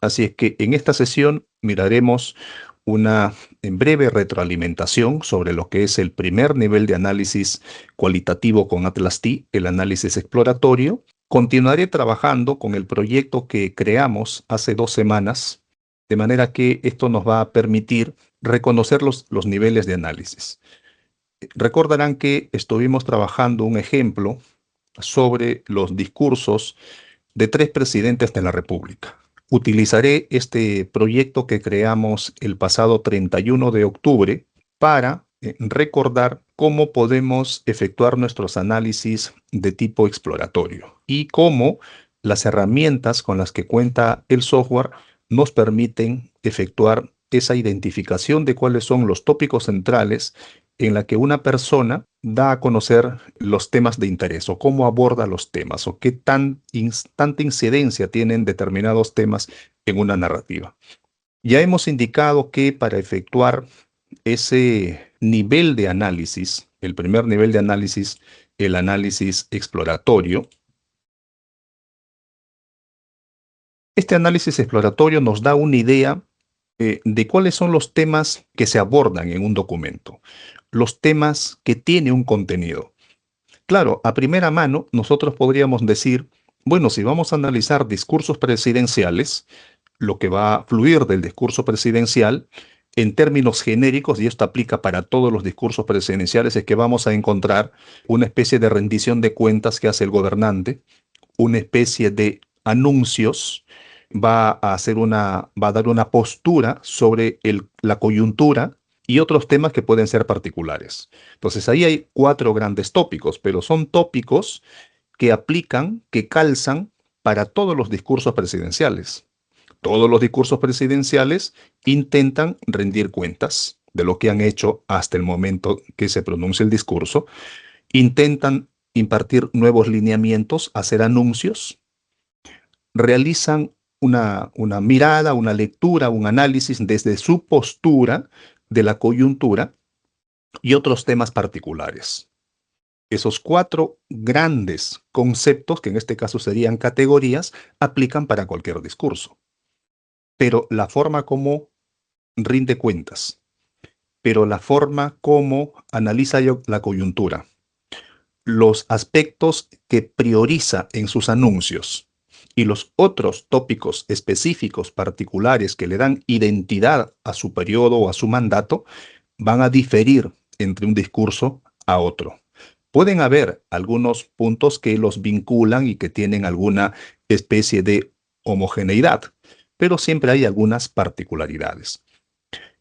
Así es que en esta sesión miraremos una en breve retroalimentación sobre lo que es el primer nivel de análisis cualitativo con Atlas T, el análisis exploratorio. Continuaré trabajando con el proyecto que creamos hace 2 semanas, de manera que esto nos va a permitir reconocer los niveles de análisis. Recordarán que estuvimos trabajando un ejemplo sobre los discursos de 3 presidentes de la República. Utilizaré este proyecto que creamos el pasado 31 de octubre para recordar cómo podemos efectuar nuestros análisis de tipo exploratorio y cómo las herramientas con las que cuenta el software nos permiten efectuar esa identificación de cuáles son los tópicos centrales en la que una persona da a conocer los temas de interés o cómo aborda los temas o qué tanta incidencia tienen determinados temas en una narrativa. Ya hemos indicado que para efectuar ese nivel de análisis, el primer nivel de análisis, el análisis exploratorio, este análisis exploratorio nos da una idea de cuáles son los temas que se abordan en un documento, los temas que tiene un contenido. Claro, a primera mano nosotros podríamos decir, bueno, si vamos a analizar discursos presidenciales, lo que va a fluir del discurso presidencial en términos genéricos, y esto aplica para todos los discursos presidenciales, es que vamos a encontrar una especie de rendición de cuentas que hace el gobernante, una especie de anuncios, va a dar una postura sobre la coyuntura y otros temas que pueden ser particulares. Entonces ahí hay 4 grandes tópicos, pero son tópicos que aplican, que calzan para todos los discursos presidenciales. Todos los discursos presidenciales intentan rendir cuentas de lo que han hecho hasta el momento que se pronuncia el discurso, intentan impartir nuevos lineamientos, hacer anuncios, realizan una mirada, una lectura, un análisis desde su postura de la coyuntura y otros temas particulares. Esos 4 grandes conceptos, que en este caso serían categorías, aplican para cualquier discurso. Pero la forma como rinde cuentas, pero la forma como analiza la coyuntura, los aspectos que prioriza en sus anuncios y los otros tópicos específicos particulares que le dan identidad a su periodo o a su mandato, van a diferir entre un discurso a otro. Pueden haber algunos puntos que los vinculan y que tienen alguna especie de homogeneidad, pero siempre hay algunas particularidades.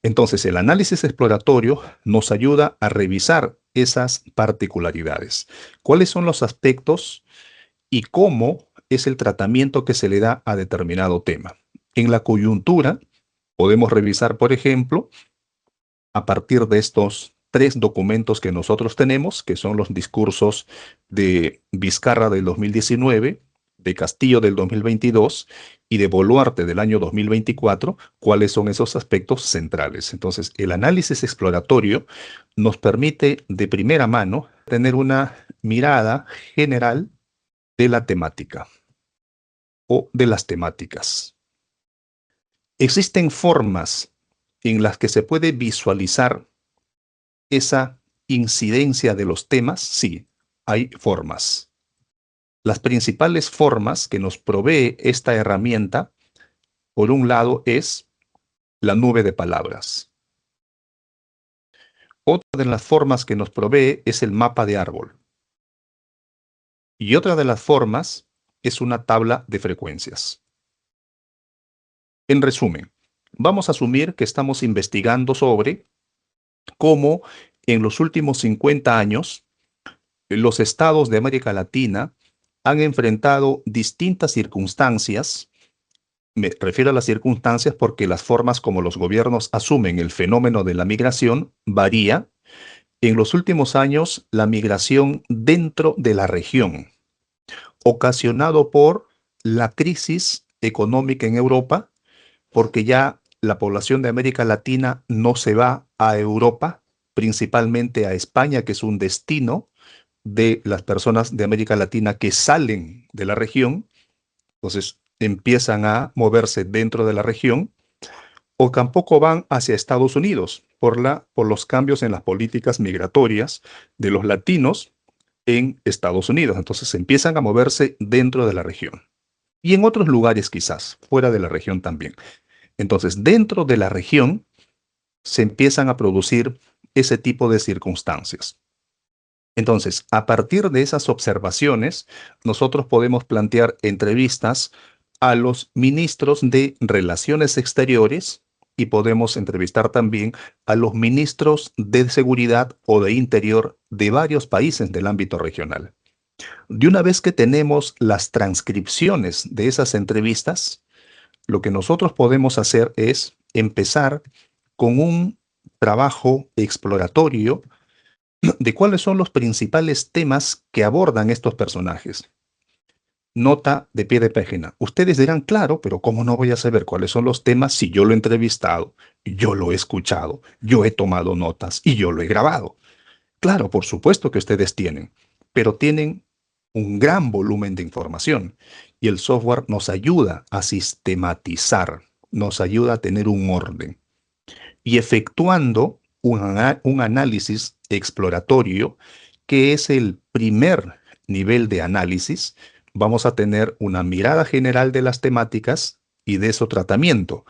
Entonces, el análisis exploratorio nos ayuda a revisar esas particularidades. ¿Cuáles son los aspectos y cómo es el tratamiento que se le da a determinado tema? En la coyuntura, podemos revisar, por ejemplo, a partir de estos 3 documentos que nosotros tenemos, que son los discursos de Vizcarra del 2019, de Castillo del 2022 y de Boluarte del año 2024, cuáles son esos aspectos centrales. Entonces, el análisis exploratorio nos permite de primera mano tener una mirada general de la temática o de las temáticas. Existen formas en las que se puede visualizar esa incidencia de los temas. Sí, hay formas. Las principales formas que nos provee esta herramienta, por un lado, es la nube de palabras. Otra de las formas que nos provee es el mapa de árbol. Y otra de las formas es una tabla de frecuencias. En resumen, vamos a asumir que estamos investigando sobre cómo en los últimos 50 años los estados de América Latina han enfrentado distintas circunstancias. Me refiero a las circunstancias porque las formas como los gobiernos asumen el fenómeno de la migración varía. En los últimos años, la migración dentro de la región, ocasionado por la crisis económica en Europa, porque ya la población de América Latina no se va a Europa, principalmente a España, que es un destino de las personas de América Latina que salen de la región. Entonces, empiezan a moverse dentro de la región o tampoco van hacia Estados Unidos por los cambios en las políticas migratorias de los latinos en Estados Unidos. Entonces empiezan a moverse dentro de la región y en otros lugares quizás, fuera de la región también. Entonces, dentro de la región se empiezan a producir ese tipo de circunstancias. Entonces, a partir de esas observaciones, nosotros podemos plantear entrevistas a los ministros de Relaciones Exteriores y podemos entrevistar también a los ministros de Seguridad o de Interior de varios países del ámbito regional. De una vez que tenemos las transcripciones de esas entrevistas, lo que nosotros podemos hacer es empezar con un trabajo exploratorio de cuáles son los principales temas que abordan estos personajes. Nota de pie de página. Ustedes dirán, claro, pero ¿cómo no voy a saber cuáles son los temas si yo lo he entrevistado, yo lo he escuchado, yo he tomado notas y yo lo he grabado? Claro, por supuesto que ustedes tienen, pero tienen un gran volumen de información y el software nos ayuda a sistematizar, nos ayuda a tener un orden. Y efectuando un análisis exploratorio, que es el primer nivel de análisis, vamos a tener una mirada general de las temáticas y de su tratamiento,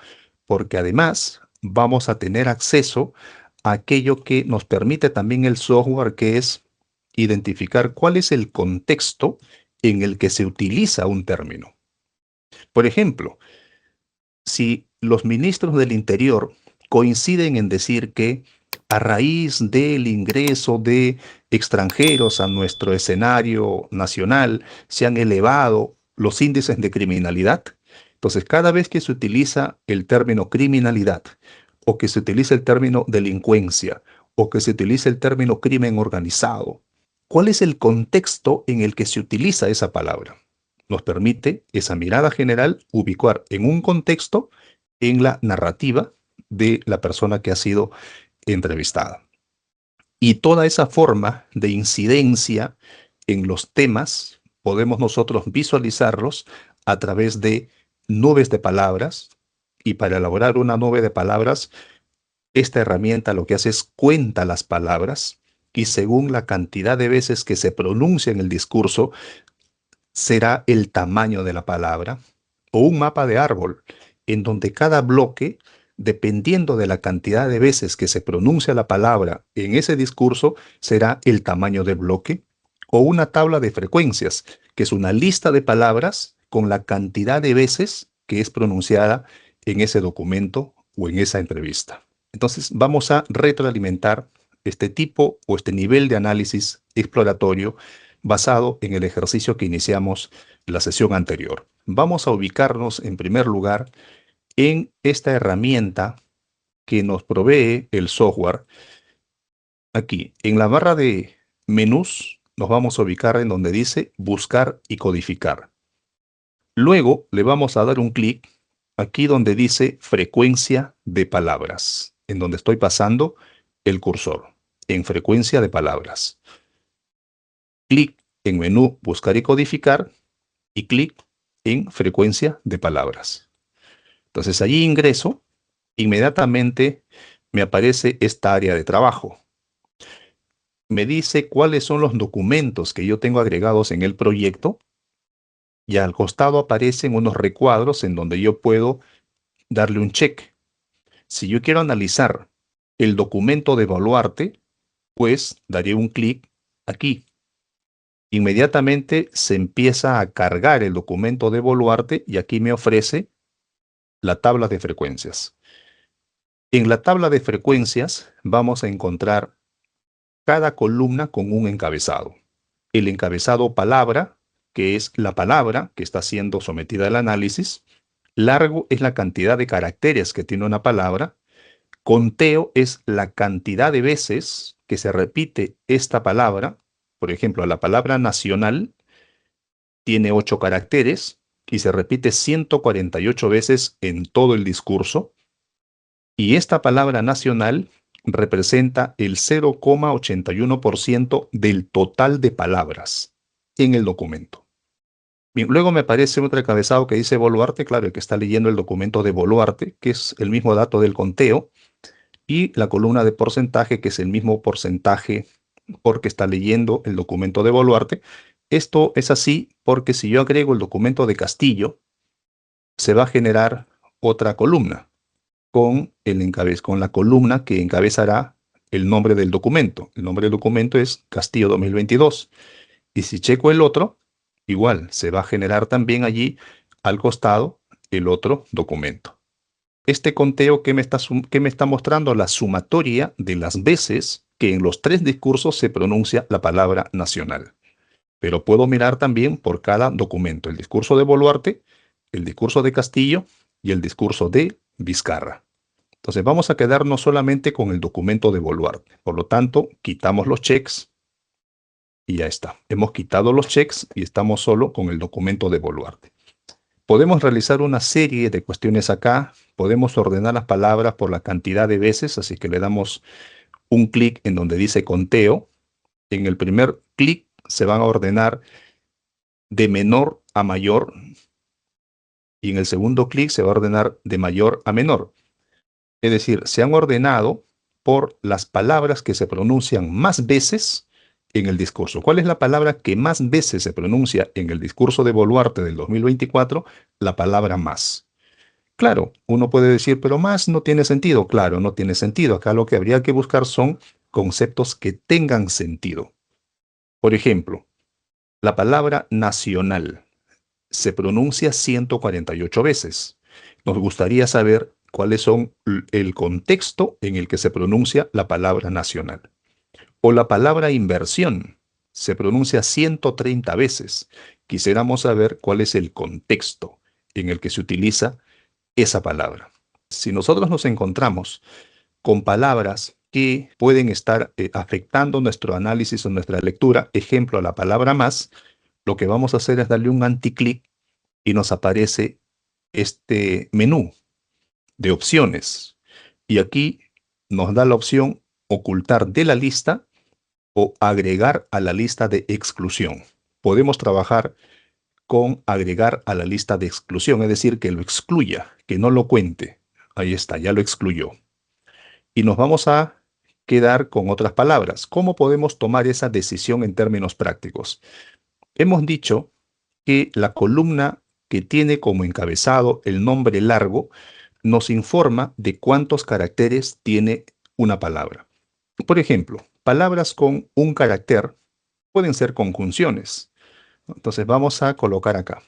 porque además vamos a tener acceso a aquello que nos permite también el software, que es identificar cuál es el contexto en el que se utiliza un término. Por ejemplo, si los ministros del Interior coinciden en decir que a raíz del ingreso de extranjeros a nuestro escenario nacional se han elevado los índices de criminalidad, entonces cada vez que se utiliza el término criminalidad o que se utiliza el término delincuencia o que se utiliza el término crimen organizado, ¿cuál es el contexto en el que se utiliza esa palabra? Nos permite esa mirada general ubicar en un contexto en la narrativa de la persona que ha sido entrevistada. Y toda esa forma de incidencia en los temas podemos nosotros visualizarlos a través de nubes de palabras. Y para elaborar una nube de palabras, esta herramienta lo que hace es cuenta las palabras y según la cantidad de veces que se pronuncia en el discurso, será el tamaño de la palabra, o un mapa de árbol, en donde cada bloque, dependiendo de la cantidad de veces que se pronuncia la palabra en ese discurso, será el tamaño del bloque, o una tabla de frecuencias, que es una lista de palabras con la cantidad de veces que es pronunciada en ese documento o en esa entrevista. Entonces, vamos a retroalimentar este tipo o este nivel de análisis exploratorio basado en el ejercicio que iniciamos la sesión anterior. Vamos a ubicarnos en primer lugar en esta herramienta que nos provee el software. Aquí, en la barra de menús, nos vamos a ubicar en donde dice buscar y codificar. Luego le vamos a dar un clic aquí donde dice frecuencia de palabras, en donde estoy pasando el cursor, en frecuencia de palabras. Clic en menú buscar y codificar y clic en frecuencia de palabras. Entonces allí ingreso, inmediatamente me aparece esta área de trabajo. Me dice cuáles son los documentos que yo tengo agregados en el proyecto y al costado aparecen unos recuadros en donde yo puedo darle un check. Si yo quiero analizar el documento de Boluarte, pues daré un clic aquí. Inmediatamente se empieza a cargar el documento de Boluarte y aquí me ofrece la tabla de frecuencias. En la tabla de frecuencias vamos a encontrar cada columna con un encabezado. El encabezado palabra, que es la palabra que está siendo sometida al análisis. Largo es la cantidad de caracteres que tiene una palabra. Conteo es la cantidad de veces que se repite esta palabra. Por ejemplo, la palabra nacional tiene 8 caracteres y se repite 148 veces en todo el discurso. Y esta palabra nacional representa el 0,81% del total de palabras en el documento. Bien, luego me aparece otro encabezado que dice Boluarte, claro, el que está leyendo el documento de Boluarte, que es el mismo dato del conteo, y la columna de porcentaje, que es el mismo porcentaje porque está leyendo el documento de Boluarte. Esto es así porque si yo agrego el documento de Castillo, se va a generar otra columna con la columna que encabezará el nombre del documento. El nombre del documento es Castillo 2022. Y si checo el otro, igual se va a generar también allí al costado el otro documento. Este conteo que me está mostrando la sumatoria de las veces que en los tres discursos se pronuncia la palabra nacional. Pero puedo mirar también por cada documento, el discurso de Boluarte, el discurso de Castillo y el discurso de Vizcarra. Entonces vamos a quedarnos solamente con el documento de Boluarte. Por lo tanto, quitamos los checks y ya está. Hemos quitado los checks y estamos solo con el documento de Boluarte. Podemos realizar una serie de cuestiones acá. Podemos ordenar las palabras por la cantidad de veces, así que le damos un clic en donde dice conteo. En el primer clic se van a ordenar de menor a mayor y en el segundo clic se va a ordenar de mayor a menor. Es decir, se han ordenado por las palabras que se pronuncian más veces en el discurso. ¿Cuál es la palabra que más veces se pronuncia en el discurso de Boluarte del 2024? La palabra más. Claro, uno puede decir, pero más no tiene sentido. Claro, no tiene sentido. Acá lo que habría que buscar son conceptos que tengan sentido. Por ejemplo, la palabra nacional se pronuncia 148 veces. Nos gustaría saber cuáles son el contexto en el que se pronuncia la palabra nacional. O la palabra inversión se pronuncia 130 veces. Quisiéramos saber cuál es el contexto en el que se utiliza esa palabra. Si nosotros nos encontramos con palabras que pueden estar afectando nuestro análisis o nuestra lectura, ejemplo, la palabra más, lo que vamos a hacer es darle un anticlic y nos aparece este menú de opciones. Y aquí nos da la opción ocultar de la lista o agregar a la lista de exclusión. Podemos trabajar con agregar a la lista de exclusión, es decir, que lo excluya, que no lo cuente. Ahí está, ya lo excluyó. Y nos vamos a quedar con otras palabras. ¿Cómo podemos tomar esa decisión en términos prácticos? Hemos dicho que la columna que tiene como encabezado el nombre largo nos informa de cuántos caracteres tiene una palabra. Por ejemplo, palabras con un carácter pueden ser conjunciones. Entonces vamos a colocar acá,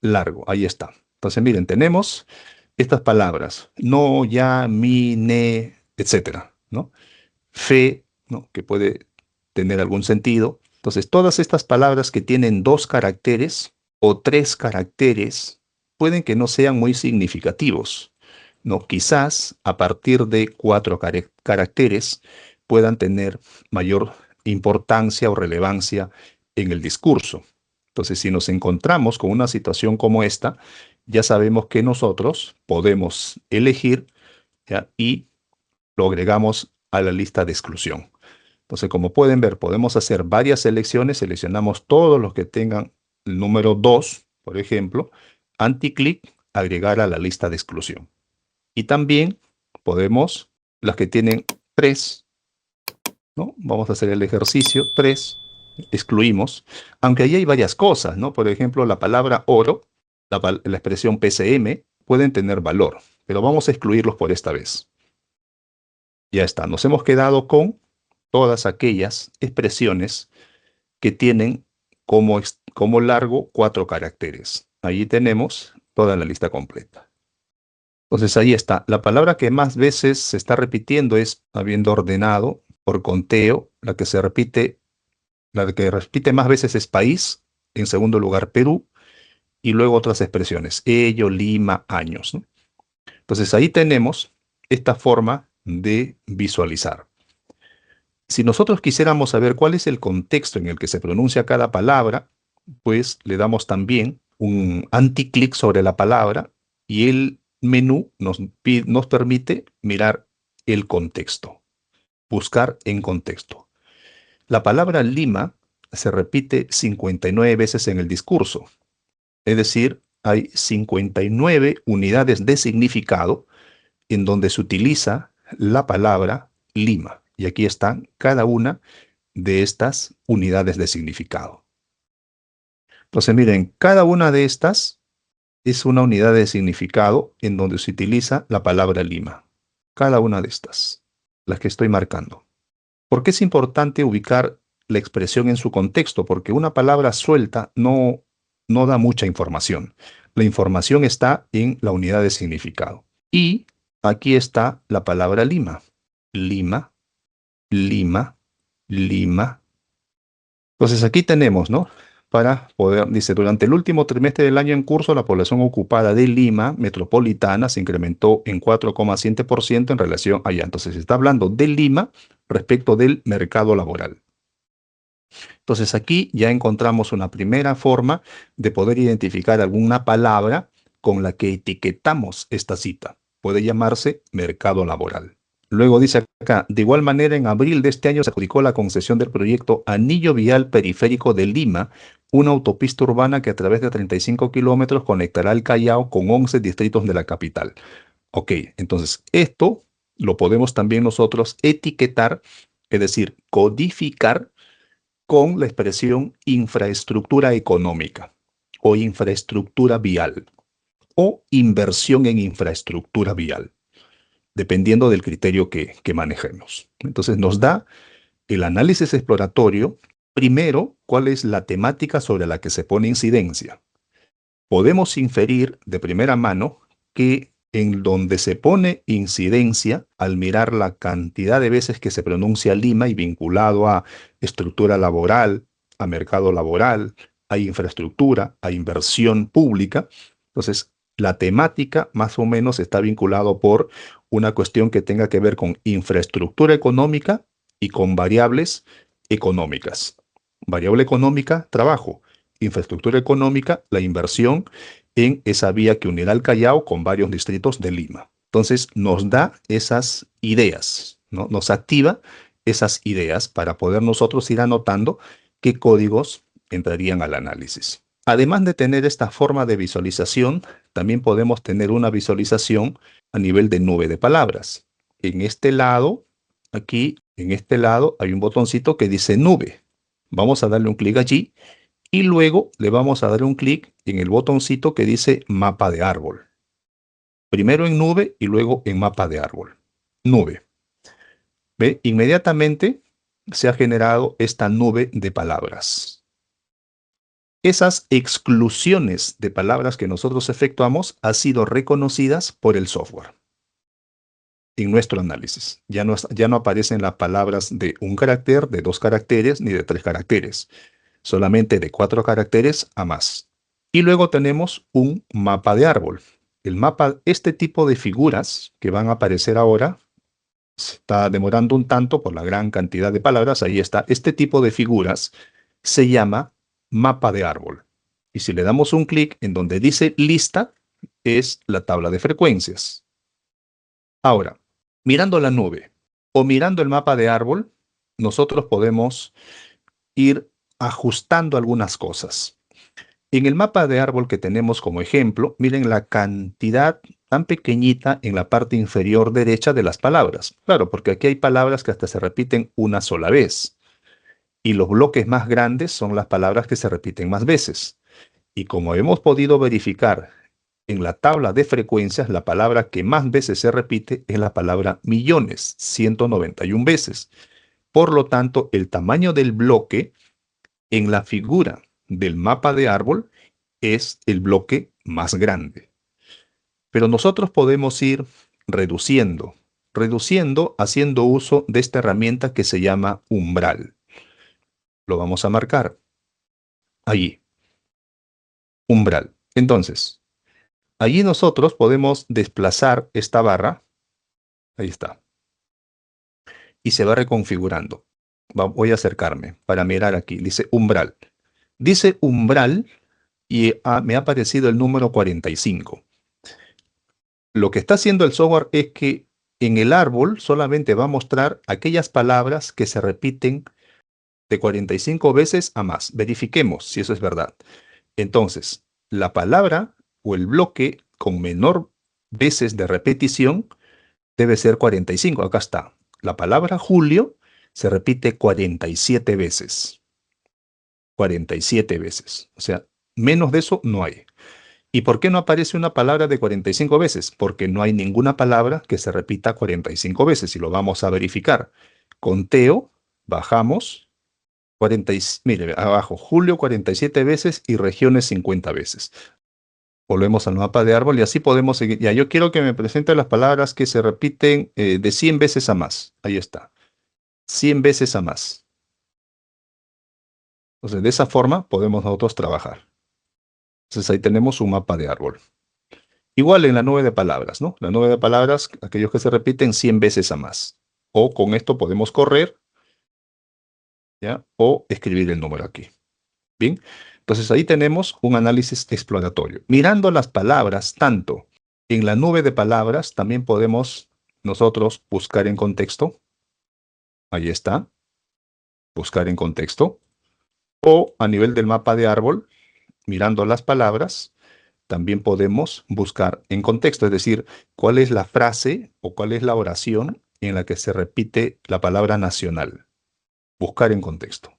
largo, ahí está. Entonces miren, tenemos estas palabras, no, ya, mi, ne, etcétera, ¿no? Fe, ¿no? Que puede tener algún sentido. Entonces, todas estas palabras que tienen dos caracteres o tres caracteres pueden que no sean muy significativos, ¿no? Quizás a partir de cuatro caracteres puedan tener mayor importancia o relevancia en el discurso. Entonces, si nos encontramos con una situación como esta, ya sabemos que nosotros podemos elegir, ¿ya? Y lo agregamos a la lista de exclusión. Entonces, como pueden ver, podemos hacer varias selecciones. Seleccionamos todos los que tengan el número 2, por ejemplo, anticlic, agregar a la lista de exclusión. Y también podemos, las que tienen 3, ¿no? Vamos a hacer el ejercicio 3, excluimos, aunque ahí hay varias cosas, ¿no? Por ejemplo, la palabra oro, la expresión PCM, pueden tener valor, pero vamos a excluirlos por esta vez. Ya está, nos hemos quedado con todas aquellas expresiones que tienen como largo 4 caracteres. Allí tenemos toda la lista completa. Entonces ahí está. La palabra que más veces se está repitiendo es, habiendo ordenado por conteo, la que repite más veces es país, en segundo lugar Perú, y luego otras expresiones, ello, Lima, años, ¿no? Entonces ahí tenemos esta forma de visualizar. Si nosotros quisiéramos saber cuál es el contexto en el que se pronuncia cada palabra, pues le damos también un anticlic sobre la palabra y el menú nos permite mirar el contexto, buscar en contexto. La palabra Lima se repite 59 veces en el discurso. Es decir, hay 59 unidades de significado en donde se utiliza la palabra Lima. Y aquí están cada una de estas unidades de significado. Entonces, miren, cada una de estas es una unidad de significado en donde se utiliza la palabra Lima. Cada una de estas, las que estoy marcando. ¿Por qué es importante ubicar la expresión en su contexto? Porque una palabra suelta no da mucha información. La información está en la unidad de significado. Y aquí está la palabra Lima. Lima, Lima, Lima. Entonces aquí tenemos, ¿no? Para poder, dice, durante el último trimestre del año en curso, la población ocupada de Lima metropolitana se incrementó en 4,7% en relación allá. Entonces se está hablando de Lima respecto del mercado laboral. Entonces aquí ya encontramos una primera forma de poder identificar alguna palabra con la que etiquetamos esta cita. Puede llamarse mercado laboral. Luego dice acá, de igual manera, en abril de este año se adjudicó la concesión del proyecto Anillo Vial Periférico de Lima, una autopista urbana que a través de 35 kilómetros conectará el Callao con 11 distritos de la capital. Ok, entonces esto lo podemos también nosotros etiquetar, es decir, codificar con la expresión infraestructura económica o infraestructura vial o inversión en infraestructura vial, dependiendo del criterio que manejemos. Entonces nos da el análisis exploratorio, primero, cuál es la temática sobre la que se pone incidencia. Podemos inferir de primera mano que en donde se pone incidencia, al mirar la cantidad de veces que se pronuncia Lima y vinculado a estructura laboral, a mercado laboral, a infraestructura, a inversión pública, entonces la temática más o menos está vinculado por una cuestión que tenga que ver con infraestructura económica y con variables económicas. Variable económica, trabajo. Infraestructura económica, la inversión en esa vía que unirá al Callao con varios distritos de Lima. Entonces nos da esas ideas, ¿no? Nos activa esas ideas para poder nosotros ir anotando qué códigos entrarían al análisis. Además de tener esta forma de visualización, también podemos tener una visualización a nivel de nube de palabras. En este lado, aquí, en este lado, hay un botoncito que dice nube. Vamos a darle un clic allí y luego le vamos a dar un clic en el botoncito que dice mapa de árbol. Primero en nube y luego en mapa de árbol. Nube. ¿Ve? Inmediatamente se ha generado esta nube de palabras. Esas exclusiones de palabras que nosotros efectuamos han sido reconocidas por el software en nuestro análisis. Ya no aparecen las palabras de un carácter, de 2 caracteres, ni de 3 caracteres. Solamente de 4 caracteres a más. Y luego tenemos un mapa de árbol. El mapa, este tipo de figuras que van a aparecer ahora, se está demorando un tanto por la gran cantidad de palabras. Ahí está. Este tipo de figuras se llama mapa de árbol. Y si le damos un clic en donde dice lista, es la tabla de frecuencias. Ahora, mirando la nube o mirando el mapa de árbol, nosotros podemos ir ajustando algunas cosas. En el mapa de árbol que tenemos como ejemplo, miren la cantidad tan pequeñita en la parte inferior derecha de las palabras. Claro, porque aquí hay palabras que hasta se repiten una sola vez. Y los bloques más grandes son las palabras que se repiten más veces. Y como hemos podido verificar en la tabla de frecuencias, la palabra que más veces se repite es la palabra millones, 191 veces. Por lo tanto, el tamaño del bloque en la figura del mapa de árbol es el bloque más grande. Pero nosotros podemos ir reduciendo haciendo uso de esta herramienta que se llama umbral. Lo vamos a marcar allí, umbral. Entonces, allí nosotros podemos desplazar esta barra, ahí está, y se va reconfigurando. Voy a acercarme para mirar aquí, dice umbral. Dice umbral y me ha aparecido el número 45. Lo que está haciendo el software es que en el árbol solamente va a mostrar aquellas palabras que se repiten de 45 veces a más. Verifiquemos si eso es verdad. Entonces, la palabra o el bloque con menor veces de repetición debe ser 45. Acá está. La palabra Julio se repite 47 veces. 47 veces. O sea, menos de eso no hay. ¿Y por qué no aparece una palabra de 45 veces? Porque no hay ninguna palabra que se repita 45 veces y lo vamos a verificar. Conteo, bajamos, mire, abajo, Julio 47 veces y regiones 50 veces. Volvemos al mapa de árbol y así podemos seguir. Ya, yo quiero que me presente las palabras que se repiten de 100 veces a más. Ahí está. 100 veces a más. Entonces, de esa forma podemos nosotros trabajar. Entonces, ahí tenemos un mapa de árbol. Igual en la nube de palabras, ¿no? La nube de palabras, aquellos que se repiten 100 veces a más. O con esto podemos correr, ¿ya? O escribir el número aquí. Bien, entonces ahí tenemos un análisis exploratorio. Mirando las palabras, tanto en la nube de palabras, también podemos nosotros buscar en contexto. Ahí está, buscar en contexto. O a nivel del mapa de árbol, mirando las palabras, también podemos buscar en contexto, es decir, cuál es la frase o cuál es la oración en la que se repite la palabra nacional. Buscar en contexto.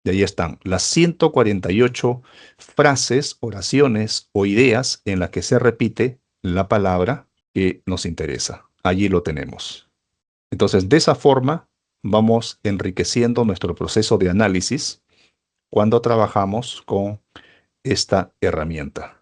Y ahí están las 148 frases, oraciones o ideas en las que se repite la palabra que nos interesa. Allí lo tenemos. Entonces, de esa forma, vamos enriqueciendo nuestro proceso de análisis cuando trabajamos con esta herramienta.